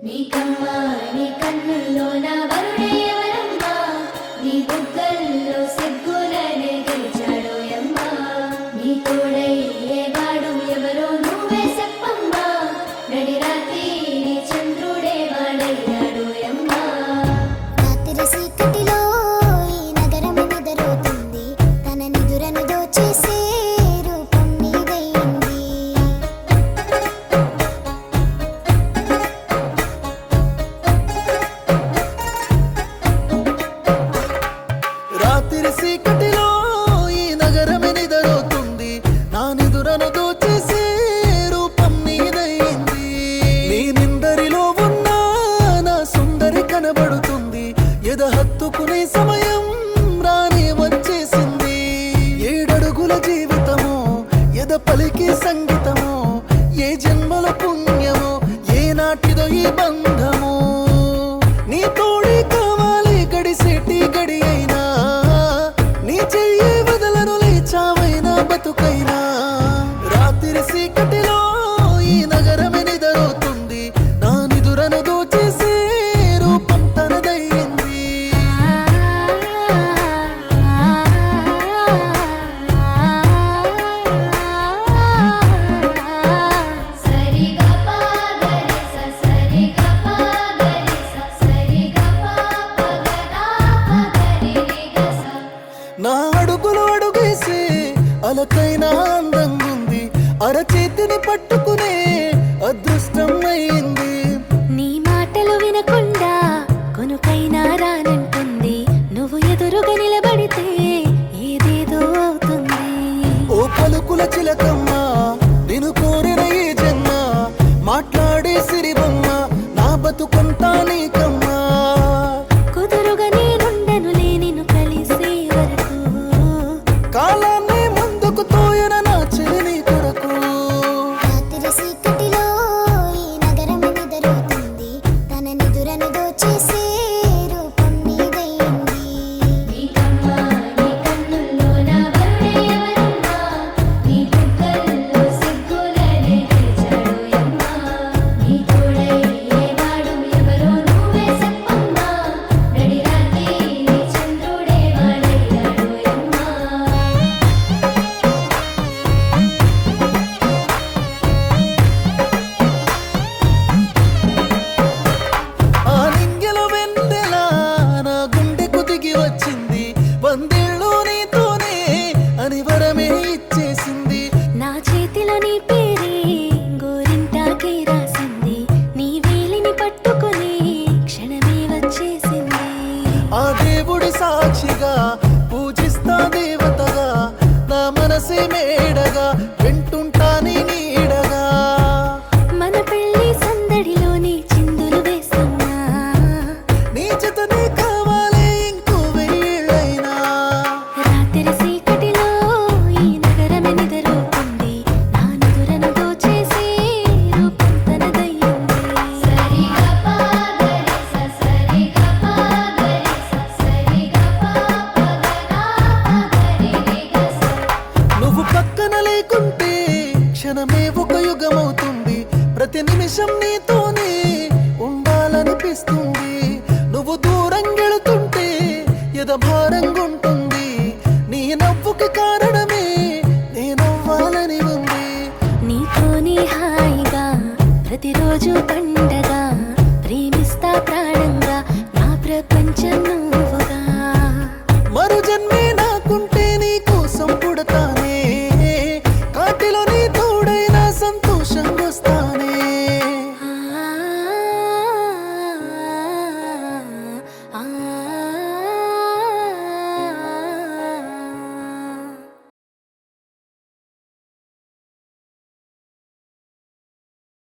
నీకమ్మా నీ కన్నుల్లో నా వరుడే ఎవరమ్మా నీ బుగ్గల్లో సిగ్గులనే గెలిచాడోయమ్మా నీ తోడై ఏవాడు ఎవరో నువ్వే చెప్పమ్మా నడి రాత్రి నీ చంద్రుడే వాడయ్యాడోయమ్మా రాత్రి చీకటిలో ఈ నగరం నిద్రపోతుంది తన నిదురను దోచేసే రూపం నీదైంది రాత్రి చీకటిలో ఈ నగరం నిద్రపోతుంది నా నిదురను దోచేసే రూపం నీదైంది నీ నిందరిలో ఉన్న నా సుందరి కనబడుతుంది ఎద హత్తుకునే సమయం రాని వచ్చేసింది ఏడడుగుల జీవితము ఎద పలికే సంగీతము ఏ జన్మల పుణ్యమో ఏ నాటిదో ఈ బంధము నీ తోడే కావాలి గడిసేటి గడి అయినా నీ చెయ్యి వదలను లేచావైనా బతుకైనా రాత్రి చీకటిలో ఈ నగరమే నిద్రపోతుంది నా నిదురను దోచేసే రూపం తనదయ్యింది సరిగా పాగరిస సరిగా పాగరిస సరిగా పాపగదా పగరిగస నా అడుగులు అడుగేసే అలకైనా అందంగుంది అరచేతిని పట్టుకునే అదృష్టం అయింది నీ మాటలు వినకుండా కొనుకైనా రానంటుంది నువ్వు ఎదురుగా నిలబడితే ఏదేదో అవుతుంది ఓ పలుకుల చిలకమ్మ నిన్ను కోరిన ఈ జన్మ మాట్లాడే సిరిబొమ్మ నా బతుకంతా నీకమ్మా కుదురుగా నేనుండనులే నిన్ను కలిసే వరకు కాలాన్ని ముందుకు తోయన నా చెలిని కొరకు రాత్రి చీకటిలో ఈ నగరం నిద్రపోతుంది తన నిదురను దోచేసే రూపం నీదైంది నీకమ్మా నీ కన్నుల్లో నా వరుడే ఎవరమ్మా నీ బుగ్గల్లో సిగ్గులనే గెలిచాడోయమ్మా నీ తోడై ఏవాడు ఎవరో నువ్వే చెప్పమ్మా నడి రాత్రి నీ చంద్రుడే వాడయ్యాడోయమ్మా ఆ నింగిల వెన్నెల నా గుండెకు దిగి వచ్చింది వందేళ్ళు నీతోనే అని వరమే ఇచ్చేసింది నా చేతిలో నీ పేరే గోరింటాకే రాసింది నీ వేలిని పట్టుకొని క్షణమే వచ్చేసింది ఆ దేవుడి సాక్షిగా పూజిస్తా దేవతగా నా మనసే మేడగా వింటుంటా నీ నీడగా మన పెళ్లి సందడిలోని చిందులు వేస్తున్నా నీ జతనే కావాలి ఇంకో వేళ్ళైనా రాత్రి చీకటిలో ఈ నగరమే నిద్రపోతుంది నా నిదురను దోచేసే రూపం తనదయ్యింది సరిగా పాగరిస సరిగా పాగరిస సరిగా పాపగదా పగరిగస నువ్వు పక్కన లేకుంటే క్షణమే ఒక యుగమవుతుంది ప్రతి నిమిషం నీతోనే ఉండాలనిపిస్తుంది నువ్వు దూరం గెలుతుంటే ఎద భారంగుంటుంది నీ నవ్వుకి కారణమే నేనవ్వాలని ఉంది నీతోని హాయిగా ప్రతిరోజు పండగ ప్రేమిస్తా ప్రాణంగా నా ప్రపంచం నువ్వుగా మరు జన్మే